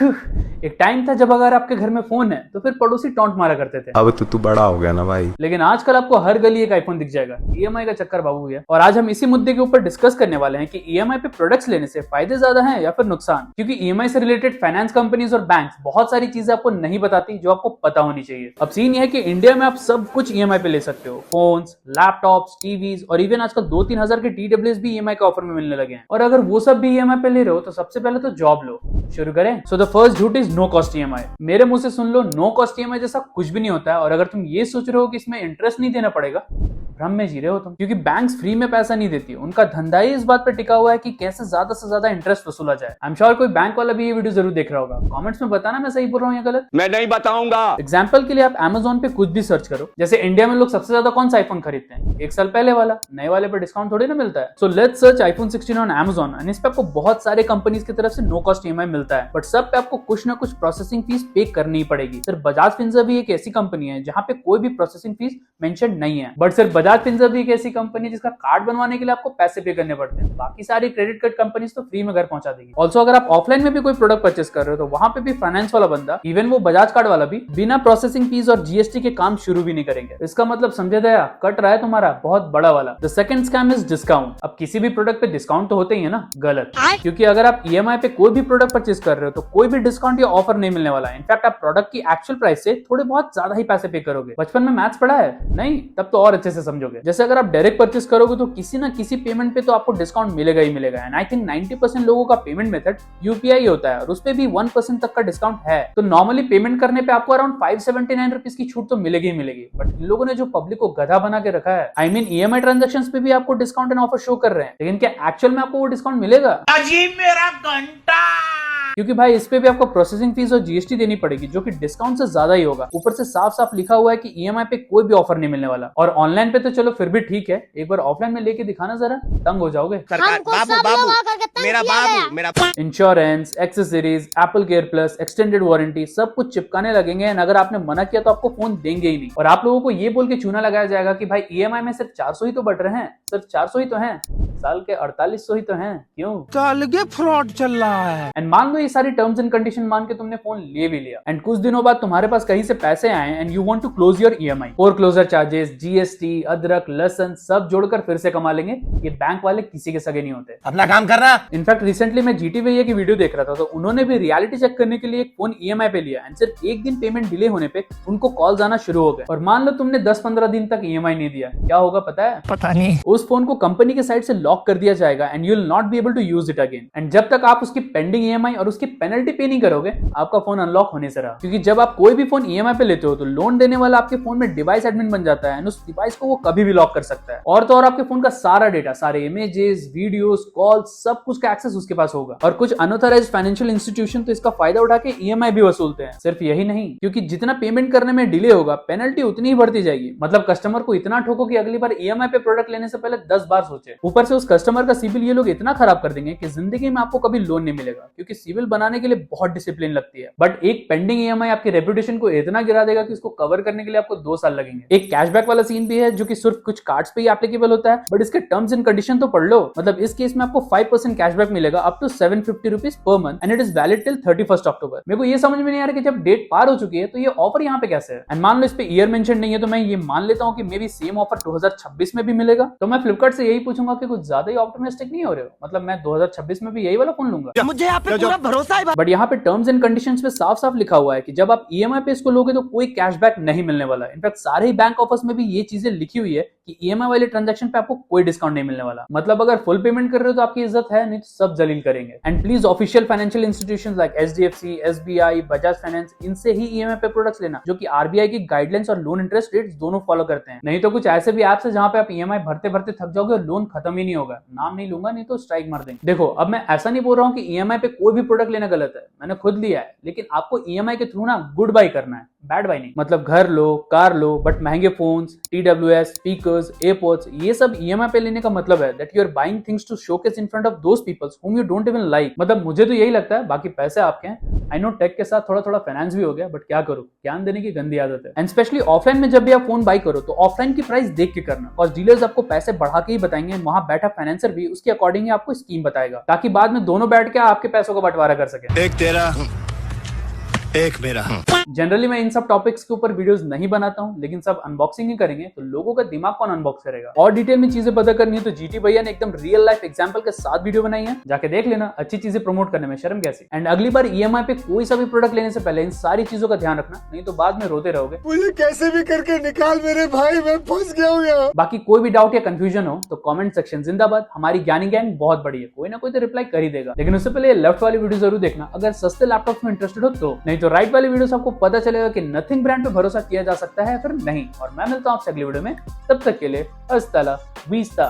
एक टाइम था जब अगर आपके घर में फोन है तो फिर पड़ोसी टॉन्ट मारा करते थे। अब तो तू बड़ा हो गया ना भाई। लेकिन आजकल आपको हर गली एक आईफोन दिख जाएगा। ईएमआई का चक्कर बाबू है। और आज हम इसी मुद्दे के ऊपर डिस्कस करने वाले हैं कि ईएमआई पे प्रोडक्ट्स लेने से फायदे ज्यादा हैं या फिर नुकसान। क्योंकि ईएमआई से रिलेटेड फाइनेंस कंपनीज और बैंक बहुत सारी चीजें आपको नहीं बताती जो आपको पता होनी चाहिए। अब सीन यह है कि इंडिया में आप सब कुछ ईएमआई पे ले सकते हो। फोन्स, लैपटॉप्स, टीवीज और इवन आजकल 2-3 हजार के टीडब्ल्यूएस भी ईएमआई के ऑफर में मिलने लगे हैं। और अगर वो सब भी ईएमआई पे ले रहे हो तो सबसे पहले तो जॉब लो। शुरू करें। सो द फर्स्ट झूठ इज नो कॉस्ट ईएमआई। मेरे मुंह से सुन लो, नो कॉस्ट ईएमआई जैसा कुछ भी नहीं होता है। और अगर तुम ये सोच रहे हो कि इसमें इंटरेस्ट नहीं देना पड़ेगा, भ्रम में जी रहे हो तुम। क्योंकि बैंक्स फ्री में पैसा नहीं देती। उनका धंधा ही इस बात पे टिका हुआ है कि कैसे ज्यादा से ज्यादा इंटरेस्ट वसूला जाए। आई एम श्योर कोई बैंक वाला भी ये वीडियो जरूर देख रहा होगा। कमेंट्स में बताना मैं सही बोल रहा हूँ या गलत। मैं नहीं बताऊंगा। एग्जाम्पल के लिए आप Amazon पे कुछ भी सर्च करो। जैसे इंडिया में लोग सबसे ज्यादा कौन सा आईफोन खरीदते हैं? 1 साल पहले वाला। नए वाले पर डिस्काउंट थोड़ी ना मिलता है। So let's search iPhone 16 on Amazon and इस पे आपको बहुत सारे कंपनीज की तरफ से नो कॉस्ट ईएमआई मिलता है। बट सब पे आपको कुछ ना कुछ प्रोसेसिंग फीस पे करनी पड़ेगी। सिर्फ बजाज फिंसर्व भी एक ऐसी कंपनी है जहां पे कोई भी प्रोसेसिंग फीस मेंशन नहीं है। बट सिर्फ बजाज फिंसर्व भी एक ऐसी कंपनी जिसका कार्ड बनवाने के लिए आपको पैसे पे करने पड़ते हैं। बाकी सारी क्रेडिट कार्ड कंपनीज तो फ्री में घर पहुंचा देगी। ऑल्सो अगर आप ऑफलाइन में भी कोई प्रोडक्ट परचेस कर रहे हो तो वहां पे भी फाइनेंस वाला बंदा, इवन वो बजाज कार्ड वाला भी, बिना प्रोसेसिंग फीस और जीएसटी के काम शुरू भी नहीं करेंगे। इसका मतलब समझे दया, कट रहा है तुम्हारा बहुत बड़ा वाला। The second scam is discount. अब किसी भी प्रोडक्ट पे डिस्काउंट तो होते ही है ना? गलत। क्योंकि अगर आप ईएमआई पे कोई भी प्रोडक्ट परचेस कर रहे हो तो कोई भी डिस्काउंट या ऑफर नहीं मिलने वाला है। इनफैक्ट आप प्रोडक्ट की एक्चुअल प्राइस से थोड़े बहुत ज्यादा ही पैसे पे करोगे। बचपन में मैथ्स पढ़ा है? नहीं? तब तो और अच्छे से समझोगे। जैसे अगर आप डायरेक्ट परचेस करोगे तो किसी ना किसी पेमेंट पे तो आपको डिस्काउंट मिलेगा ही मिलेगा। एंड आई थिंक 90% लोगों का पेमेंट मेथड यूपीआई होता है और उस पे भी 1% तक का डिस्काउंट है। तो नॉर्मली पेमेंट करने पे आपको अराउंड 579 रुपीज की छूट तो मिलेगी ही मिलेगी। बट इन लोगों ने जो पब्लिक को गधा बना के रखा है, आई मीन ईएमआई ट्रांजैक्शंस पे भी आपको डिस्काउंट एंड ऑफर शो कर रहे हैं, लेकिन क्या एक्चुअल में आपको वो डिस्काउंट मिलेगा? अजीब मेरा घंटा। क्योंकि भाई इस पे भी आपको प्रोसेसिंग फीस और जीएसटी देनी पड़ेगी जो कि डिस्काउंट से ज्यादा ही होगा। ऊपर से साफ साफ लिखा हुआ है कि ईएमआई पे कोई भी ऑफर नहीं मिलने वाला। और ऑनलाइन पे तो चलो फिर भी ठीक है, एक बार ऑफलाइन में लेके दिखाना जरा, तंग हो जाओगे। Insurance, accessories, Apple care plus, extended warranty सब कुछ चिपकाने लगेंगे। अगर आपने मना किया तो आपको फोन देंगे ही नहीं। और आप लोगों को ये बोल के चूना लगाया जाएगा कि भाई ईएमआई में सिर्फ 400 ही तो बढ़ रहे हैं, सिर्फ 400 ही तो हैं, साल के 4800 ही तो हैं। क्यों? अलगे फ्रॉड चल रहा है। एंड मान लो ये सारी टर्म्स एंड कंडीशन मान के तुमने फोन ले भी लिया एंड कुछ दिनों बाद तुम्हारे पास कहीं से पैसे आए and you want to close your EMI. Foreclosure charges, GST, अदरक, लहसुन सब जोड़कर फिर से कमा लेंगे। ये बैंक वाले किसी के सगे नहीं होते। अपना काम करना। इनफैक्ट रिसेंटली मैं जीटी भैया की वीडियो देख रहा था तो उन्होंने भी रियलिटी चेक करने के लिए एक फोन ईएमआई पे लिया एंड सिर्फ एक दिन पेमेंट डिले होने पे उनको कॉल्स आना शुरू हो गए। और मान लो तुमने 10-15 दिन तक ईएमआई नहीं दिया, क्या होगा पता है? पता नहीं। उस फोन को कंपनी के साइड से लॉक कर दिया जाएगा and you will not be able to use it again. And जब तक आप उसकी पेंडिंग ईएमआई और उसकी पेनल्टी पे नहीं करोगे, आपका फोन अनलॉक होने से रहा। क्योंकि जब आप कोई भी फोन ईएमआई पे लेते हो तो लोन देने वाला आपके फोन में डिवाइस एडमिन बन जाता है एंड उस डिवाइस को वो कभी भी लॉक कर सकता है। और तो और आपके फोन का सारा डेटा, सारे इमेजेस, वीडियोस, कॉल्स, सब कुछ का एक्सेस उसके पास होगा। और कुछ अनऑथराइज्ड फाइनेंशियल इंस्टीट्यूशन तो इसका फायदा उठा के ईएमआई भी वसूलते हैं। सिर्फ यही नहीं, क्योंकि जितना पेमेंट करने में डिले होगा पेनल्टी उतनी ही बढ़ती जाएगी। मतलब कस्टमर को इतना ठोको कि अगली बार ईएमआई पे प्रोडक्ट लेने से पहले 10 बार सोचे। ऊपर से उस कस्टमर का सिविल ये लोग इतना खराब कर देंगे कि जिंदगी में आपको कभी लोन नहीं मिलेगा। क्योंकि सिविल बनाने के लिए बहुत डिसिप्लिन लगती है। बट एक पेंडिंग ईएमआई आपकी रेपुटेशन को इतना गिरा देगा कि उसको कवर करने के लिए आपको 2 साल लगेंगे। एक कैशबैक वाला सीन भी है जो कि सिर्फ कुछ कार्ड्स पे ही एप्लीकेबल होता है, बट इसके टर्म्स एंड कंडीशन तो पढ़ लो। मतलब इस केस में आपको 5% कैशबैक मिलेगा up to 750 rupees per month and it is valid till 31 October. मेरे को ये समझ में नहीं आ रहा कि जब डेट पार हो चुकी है तो ये ऑफर यहाँ पे कैसे है? एंड मान लो इस पे ईयर मेंशन नहीं है तो मैं ये मान लेता हूँ कि मे बी सेम ऑफर 2026 में भी मिलेगा। तो मैं फ्लिपकार्ट से यही पूछूंगा कि कुछ ज्यादा ही ऑप्टिमिस्टिक नहीं हो रहे हो? मतलब मैं 2026 में भी यही वाला फोन लूंगा। मुझे यहाँ पे पूरा भरोसा है। बट यहाँ पे टर्म्स एंड कंडीशंस पे साफ साफ लिखा हुआ है कि जब आप ईएमआई पे इसको लोगे तो कोई कैशबैक नहीं मिलने वाला है। इनफैक्ट सारे ही बैंक ऑफर्स में भी ये चीजें लिखी हुई है कि ईएमआई वाले ट्रांजैक्शन पे आपको कोई डिस्काउंट नहीं मिलने वाला। मतलब अगर फुल पेमेंट कर रहे हो तो आपकी इज्जत है, नहीं तो सब जलील करेंगे। And please official financial institutions like HDFC, SBI, Bajaj finance, इनसे ही ईएमआई पे प्रोडक्ट्स लेना जो कि आरबीआई की गाइडलाइंस और लोन इंटरेस्ट रेट्स दोनों फॉलो करते हैं। नहीं तो कुछ ऐसे भी एप्स है जहां पे आप ईएमआई भरते भरते थक जाओगे और लोन खत्म ही नहीं होगा। नाम नहीं लूंगा, नहीं तो स्ट्राइक मार देंगे। देखो, अब मैं ऐसा नहीं बोल रहा हूँ कि ईएमआई पे कोई भी प्रोडक्ट लेना गलत है, मैंने खुद लिया है, लेकिन आपको ईएमआई के थ्रू ना गुड बाय करना है, बैड बाय नहीं। मतलब घर लो, कार लो, बट महंगे फोन्स, टीडब्ल्यूएस, स्पीकर्स, एयरपोड्स, ये सब ईएमआई पे लेने का मतलब है that you are buying things to showcase in front of those peoples whom you don't even like। मतलब मुझे तो यही लगता है, बाकी पैसे आपके हैं। आई नो टेक के साथ थोड़ा थोड़ा फाइनेंस भी हो गया, बट क्या करूं, ज्ञान देने की गंदी आदत है। एंड स्पेशली ऑफलाइन में जब भी आप फोन बाय करो तो ऑफलाइन की प्राइस देख के करना, और डीलर्स आपको पैसे बढ़ा के ही बताएंगे। वहां बैठा फाइनेंसर भी उसके अकॉर्डिंग आपको स्कीम बताएगा, ताकि बाद में दोनों बैठ के आपके पैसों का बंटवारा कर सके। एक तेरा एक मेरा। जनरली मैं इन सब टॉपिक्स के ऊपर वीडियोस नहीं बनाता हूं, लेकिन सब अनबॉक्सिंग ही करेंगे तो लोगों का दिमाग कौन अनबॉक्स करेगा। और डिटेल में चीजें पता करनी है तो जीटी भैया ने एकदम रियल लाइफ एग्जांपल के साथ वीडियो बनाई है, जाके देख लेना। अच्छी चीजें प्रमोट करने में शर्म कैसी। एंड अगली बार ईएमआई पे कोई सा भी प्रोडक्ट लेने से पहले इन सारी चीजों का ध्यान रखना, नहीं तो बाद में रोते रहोगे। मुझे कैसे भी करके निकाल मेरे भाई, मैं फंस गया हूँ यहाँ। बाकी कोई भी डाउट या कंफ्यूजन हो तो कमेंट सेक्शन जिंदाबाद। हमारी ज्ञानी गैंग बहुत बड़ी है, कोई ना कोई तो रिप्लाई कर ही देगा। लेकिन उससे पहले लेफ्ट वाली वीडियो जरूर देखना अगर सस्ते लैपटॉप में इंटरेस्टेड हो तो, नहीं तो राइट वाली वीडियो से आपको पता चलेगा कि नथिंग ब्रांड पे भरोसा किया जा सकता है फिर नहीं। और मैं मिलता हूं आपसे अगली वीडियो में, तब तक के लिए अस्ताला विस्ता।